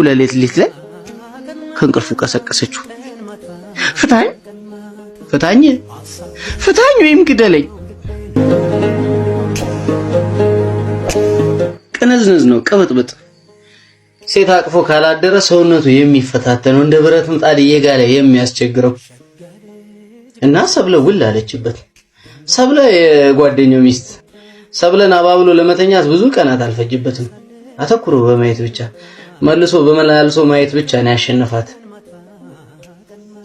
እኩለ ሌሊት ላይ ከእንቅልፉ ቀሰቀሰችው። ፍታኝ ወይም ግደለኝ። ቅንዝንዝ ነው፣ ቅብጥብጥ። ሴት አቅፎ ካላደረ ሰውነቱ የሚፈታተነው እንደ ብረት ምጣድ እየጋለ የሚያስቸግረው እና ሰብለ ውል አለችበት። ሰብለ የጓደኛው ሚስት ሰብለን አባብሎ ለመተኛት ብዙ ቀናት አልፈጅበትም። አተኩሮ በማየት ብቻ መልሶ በመላልሶ ማየት ብቻ ነው ያሸነፋት።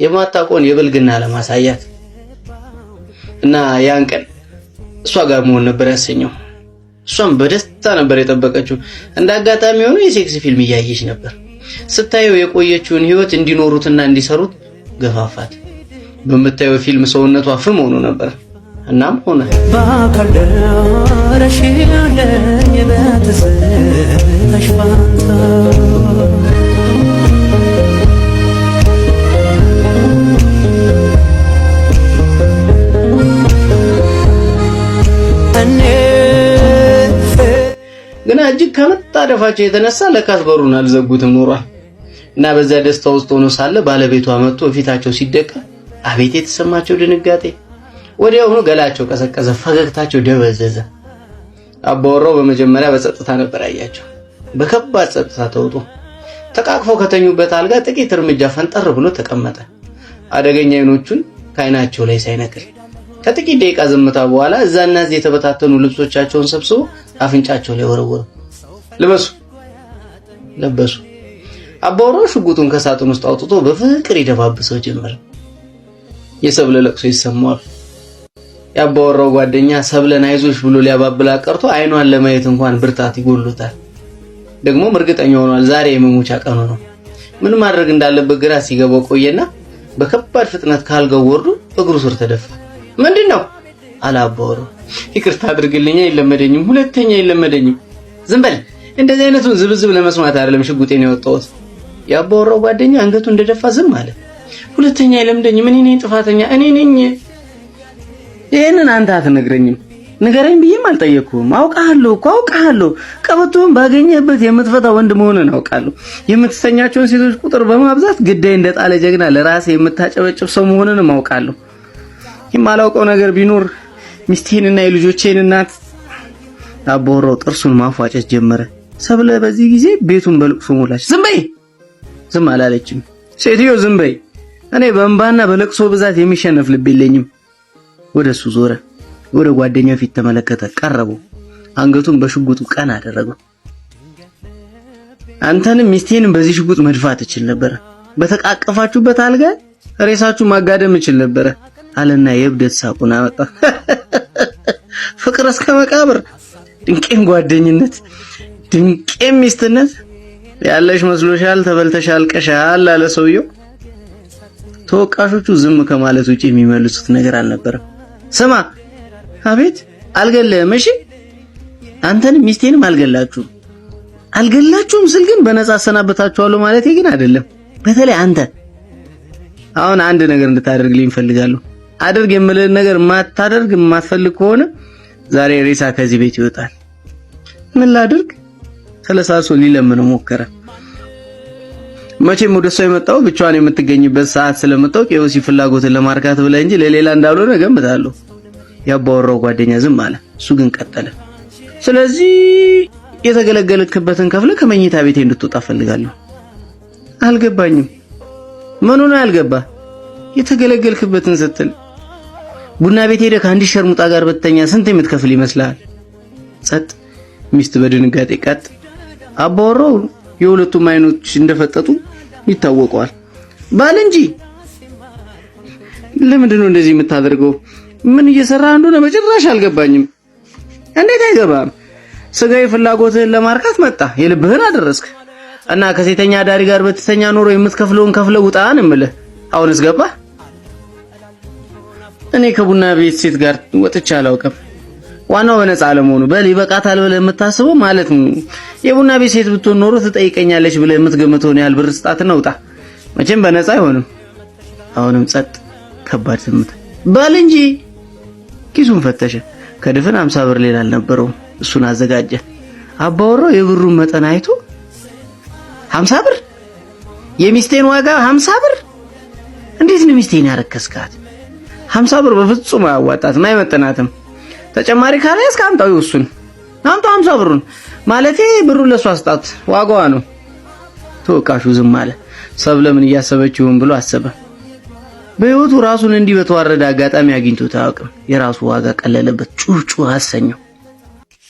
የማታቆን የብልግና ለማሳያት እና ያን ቀን እሷ ጋር መሆን ነበር ያሰኘው። እሷም በደስታ ነበር የጠበቀችው። እንዳጋጣሚ ሆኖ የሴክስ ፊልም እያየች ነበር። ስታየው የቆየችውን ህይወት እንዲኖሩትና እንዲሰሩት ገፋፋት። በምታየው ፊልም ሰውነቷ ፍም ሆኖ ነበር። እናም ሆነ ግን እጅግ ከመጣደፋቸው የተነሳ ለካስ በሩን አልዘጉትም ኖሯል። እና በዛ ደስታ ውስጥ ሆኖ ሳለ ባለቤቷ መጥቶ ፊታቸው ሲደቃ አቤት የተሰማቸው ድንጋጤ! ወዲያውኑ ገላቸው ቀዘቀዘ፣ ፈገግታቸው ደበዘዘ። አባወራው በመጀመሪያ በጸጥታ ነበር ያያቸው። በከባድ ጸጥታ ተውጦ ተቃቅፈው ከተኙበት አልጋ ጥቂት እርምጃ ፈንጠር ብሎ ተቀመጠ። አደገኛ አይኖቹን ከአይናቸው ላይ ሳይነቅል ከጥቂት ደቂቃ ዝምታ በኋላ እዛና እዚህ የተበታተኑ ልብሶቻቸውን ሰብስቦ አፍንጫቸው ላይ ወረወረ። ለበሱ። አባወራው ሽጉጡን ከሳጥን ውስጥ አውጥቶ በፍቅር ይደባብሰው ጀመረ። የሰብለ ለቅሶ ይሰማዋል። የአባወራው ጓደኛ ሰብለን አይዞሽ ብሎ ሊያባብላ ቀርቶ አይኗን ለማየት እንኳን ብርታት ይጎሉታል። ደግሞ እርግጠኛ ሆኗል ዛሬ የመሞቻ ቀኑ ነው። ምን ማድረግ እንዳለበት ግራ ሲገባው ቆየና በከባድ ፍጥነት ካልጋው ወርዶ እግሩ ስር ተደፋ። ምንድነው አለ አባወራው። ይቅርታ አድርግልኝ፣ አይለመደኝም፣ ሁለተኛ አይለመደኝም። ዝም በል፣ እንደዚህ አይነቱን ዝብዝብ ለመስማት አይደለም ሽጉጤን ያወጣሁት። የአባወራው ጓደኛ አንገቱ እንደደፋ ዝም አለ። ሁለተኛ አይለምደኝም፣ እኔ ነኝ ጥፋተኛ፣ እኔ ነኝ። ይሄንን አንተ አትነግረኝም? ንገረኝ ብዬም አልጠየቅኩም። አውቃለሁ። ቀበቶን ባገኘበት የምትፈታ ወንድ መሆንን አውቃለሁ። የምትተኛቸውን ሴቶች ቁጥር በማብዛት ግዳይ እንደጣለ ጀግና ለራሴ የምታጨበጭብ ሰው መሆንንም አውቃለሁ። የማላውቀው ነገር ቢኖር ሚስቴንና የልጆቼን እናት። አባወራው ጥርሱን ማፏጨት ጀመረ። ሰብለ በዚህ ጊዜ ቤቱን በልቅሶ ሞላች። ዝም አላለችም። ሴትዮ ዝም በይ፣ እኔ በእንባና በለቅሶ ብዛት የሚሸነፍ ልብ የለኝም። ወደሱ ዞረ። ወደ ጓደኛው ፊት ተመለከተ። ቀረበው። አንገቱን በሽጉጡ ቀና አደረገው። አንተንም ሚስቴንም በዚህ ሽጉጥ መድፋት እችል ነበር። በተቃቀፋችሁበት አልጋ ሬሳችሁ ማጋደም እችል ነበር አለና የእብደት ሳቁን አወጣ። ፍቅር እስከ መቃብር፣ ድንቄም ጓደኝነት፣ ድንቄም ሚስትነት ያለሽ መስሎሻል፣ ተበልተሻል፣ ቀሻል አለ ሰውየው። ተወቃሾቹ ዝም ከማለት ውጪ የሚመልሱት ነገር አልነበረም። ስማ፣ አቤት። አልገለህም? እሺ፣ አንተንም ሚስቴንም አልገላችሁም ስል ግን በነፃ አሰናበታችኋለሁ ማለቴ ግን አይደለም። በተለይ አንተ አሁን አንድ ነገር እንድታደርግልኝ እፈልጋለሁ። አድርግ የምልህን ነገር ማታደርግ የማትፈልግ ከሆነ ዛሬ ሬሳ ከዚህ ቤት ይወጣል። ምን ላድርግ? ተለሳሶ ሊለምነው ሞከረ። መቼም ወደሷ የመጣው ብቻዋን የምትገኝበት ሰዓት ስለመጣው የወሲ ፍላጎትን ለማርካት ብለህ እንጂ ለሌላ እንዳልሆነ ገምታለሁ። ያባወራው ጓደኛ ዝም አለ። እሱ ግን ቀጠለ። ስለዚህ የተገለገልክበትን ከፍለ ከመኝታ ቤቴ እንድትወጣ ፈልጋለሁ። አልገባኝም። ምኑ ነው ያልገባ? የተገለገልክበትን ስትል ቡና ቤት ሄደህ ከአንድ ሸርሙጣ ጋር በተኛ ስንት የምትከፍል ይመስልሃል? ጸጥ። ሚስት በድንጋጤ ቀጥ። አባወራው የሁለቱም አይኖች እንደፈጠጡ ይታወቀዋል። ባል እንጂ ለምንድን ነው እንደዚህ የምታደርገው? ምን እየሰራ እንደሆነ በጭራሽ አልገባኝም። እንዴት አይገባም? ስጋዊ ፍላጎትህን ለማርካት መጣ፣ የልብህን አደረስክ እና ከሴተኛ ዳሪ ጋር በተተኛ ኖሮ የምትከፍለውን ከፍለው ውጣን እምልህ። አሁንስ ገባ? እኔ ከቡና ቤት ሴት ጋር ወጥቼ አላውቅም። ዋናው በነፃ አለመሆኑ በል ይበቃታል ብለህ የምታስበው ማለት ነው። የቡና ቤት ሴት ብትሆን ኖሮ ትጠይቀኛለች ብለህ የምትገምተውን ያህል ብር ስጣትና ውጣ። መቼም በነፃ አይሆንም። አሁንም ጸጥ። ከባድ ዝምታ። በል እንጂ። ኪሱን ፈተሸ። ከድፍን 50 ብር ሌላ አልነበረውም። እሱን አዘጋጀ። አባወራው የብሩን መጠን አይቶ 50 ብር የሚስቴን ዋጋ 50 ብር? እንዴት ነው ሚስቴን ያረከስካት? 50 ብር በፍጹም አያዋጣትም፣ አይመጥናትም። ተጨማሪ ካለ እስካምጣው እሱን አምጣው 50 ብሩን ማለቴ ብሩን ለሷ አስጣት፣ ዋጋዋ ነው። ተወቃሹ ዝም አለ። ሰብለ ምን እያሰበችው ብሎ አሰበ። በህይወቱ ራሱን እንዲህ በተዋረደ አጋጣሚ አግኝቶት አያውቅም። የራሱ ዋጋ ቀለለበት፣ ጩጩ አሰኘው።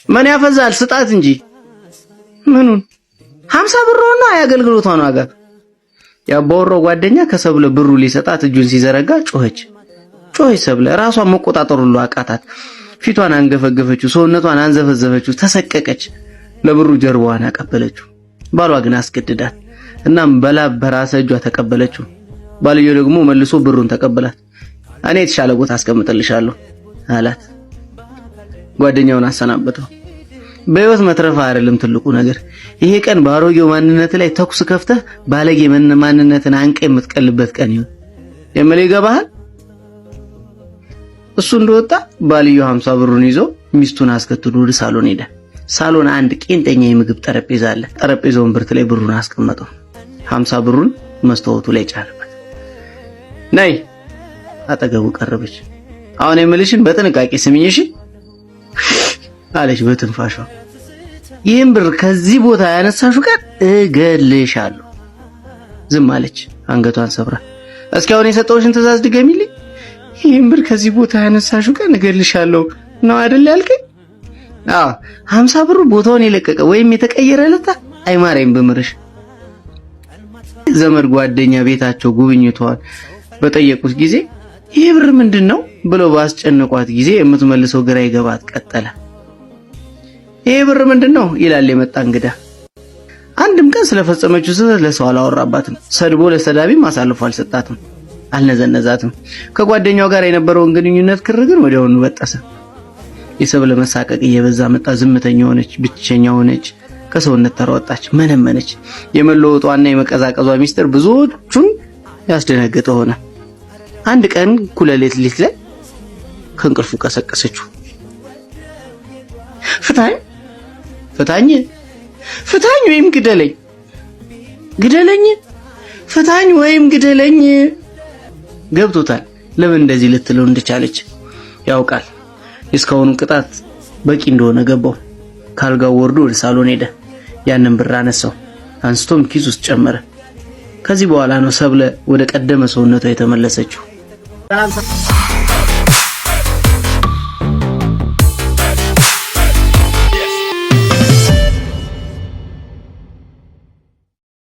ምን ያፈዛል ስጣት እንጂ ምኑን 50 ብር ሆና ያገልግሎቷን ዋጋ። ያባወራው ጓደኛ ከሰብለ ብሩ ሊሰጣት እጁን ሲዘረጋ ጮኸች። ሰብለ ራሷን መቆጣጠር ሁሉ አቃታት። ፊቷን አንገፈገፈችው፣ ሰውነቷን አንዘፈዘፈችው፣ ተሰቀቀች። ለብሩ ጀርባዋን አቀበለችው። ባሏ ግን አስገድዳት። እናም በላብ በራሰ እጇ ተቀበለችው። ባልየው ደግሞ መልሶ ብሩን ተቀበላት። እኔ የተሻለ ቦታ አስቀምጥልሻለሁ አላት። ጓደኛውን አሰናበተው። በህይወት መትረፍ አይደለም ትልቁ ነገር። ይሄ ቀን ባሮጌው ማንነት ላይ ተኩስ ከፍተህ ባለጌ ማንነትን አንቀ የምትቀልበት ቀን ይሁን። የምልህ ይገባሃል? እሱ እንደወጣ ባልየው 50 ብሩን ይዞ ሚስቱን አስከትሎ ወደ ሳሎን ሄደ። ሳሎን አንድ ቄንጠኛ የምግብ ጠረጴዛ አለ። ጠረጴዛውን ብርት ላይ ብሩን አስቀመጠው። 50 ብሩን መስታወቱ ላይ ጫነበት። ነይ አጠገቡ ቀረበች። አሁን የምልሽን በጥንቃቄ ስሚኝ እሺ አለች በትንፋሿ። ይህን ብር ከዚህ ቦታ ያነሳሹ ቀን እገልሻለሁ። ዝም አለች አንገቷን ሰብራ። እስኪ አሁን የሰጠውሽን ትዕዛዝ ድገሚልኝ። ይህን ብር ከዚህ ቦታ ያነሳሹ ቀን እገልሻለሁ ነው አይደል ያልከኝ? 50 ብሩ ቦታውን የለቀቀ ወይም የተቀየረ ለታ አይማረኝ በምርሽ። ዘመድ ጓደኛ ቤታቸው ጉብኝቷን በጠየቁት ጊዜ ይህ ብር ምንድነው ብለው ባስጨነቋት ጊዜ የምትመልሰው ግራ ይገባት ቀጠለ። ይህ ብር ምንድነው ይላል የመጣ እንግዳ። አንድም ቀን ስለፈጸመችው ስህተት ለሰው አላወራባትም። ሰድቦ ለሰዳቢም አሳልፎ አልሰጣትም፣ አልነዘነዛትም። ከጓደኛው ጋር የነበረውን ግንኙነት ክርግር ወዲያውኑ በጠሰ። የሰብለ መሳቀቅ እየበዛ መጣ። ዝምተኛ ሆነች፣ ብቸኛ ሆነች፣ ከሰውነት ተሯጣች፣ መነመነች። የመለወጧና የመቀዛቀዟ ሚስጥር ብዙዎቹን ያስደነገጠ ሆነ። አንድ ቀን ኩለሌት ላይ ከእንቅልፉ ቀሰቀሰችው። ፍታኝ ወይም ግደለኝ፣ ፍታኝ ወይም ግደለኝ። ገብቶታል ለምን እንደዚህ ልትለው እንደቻለች ያውቃል። እስካሁኑ ቅጣት በቂ እንደሆነ ገባው። ካልጋው ወርዶ ወደ ሳሎን ሄደ። ያንን ብር አነሳው፣ አንስቶም ኪስ ውስጥ ጨመረ። ከዚህ በኋላ ነው ሰብለ ወደ ቀደመ ሰውነቷ የተመለሰችው።